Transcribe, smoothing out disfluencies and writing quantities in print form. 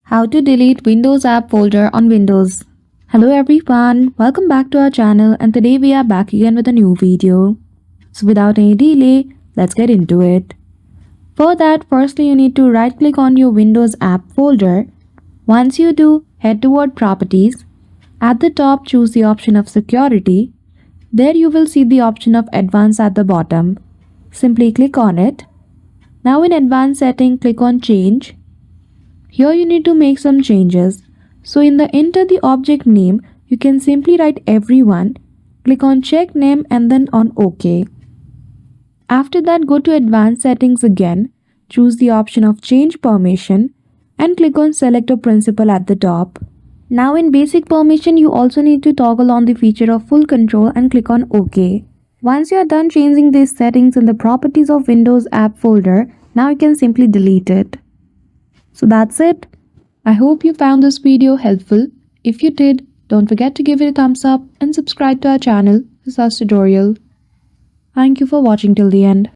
How to delete Windows app folder on Windows. Hello everyone, welcome back to our channel and today we are back again with a new video. So without any delay, let's get into it. For that, firstly you need to right click on your Windows app folder. Once you do, head toward Properties. At the top, choose the option of Security. There you will see the option of Advanced at the bottom. Simply click on it. Now in Advanced Setting, click on Change. Here you need to make some changes. So in the enter the object name, you can simply write everyone, click on check name and then on OK. After that, go to advanced settings again, choose the option of change permission and click on select a principal at the top. Now in basic permission, you also need to toggle on the feature of full control and click on OK. Once you are done changing these settings in the properties of Windows app folder, now you can simply delete it. So that's it. I hope you found this video helpful. If you did, don't forget to give it a thumbs up and subscribe to our channel for such tutorial. Thank you for watching till the end.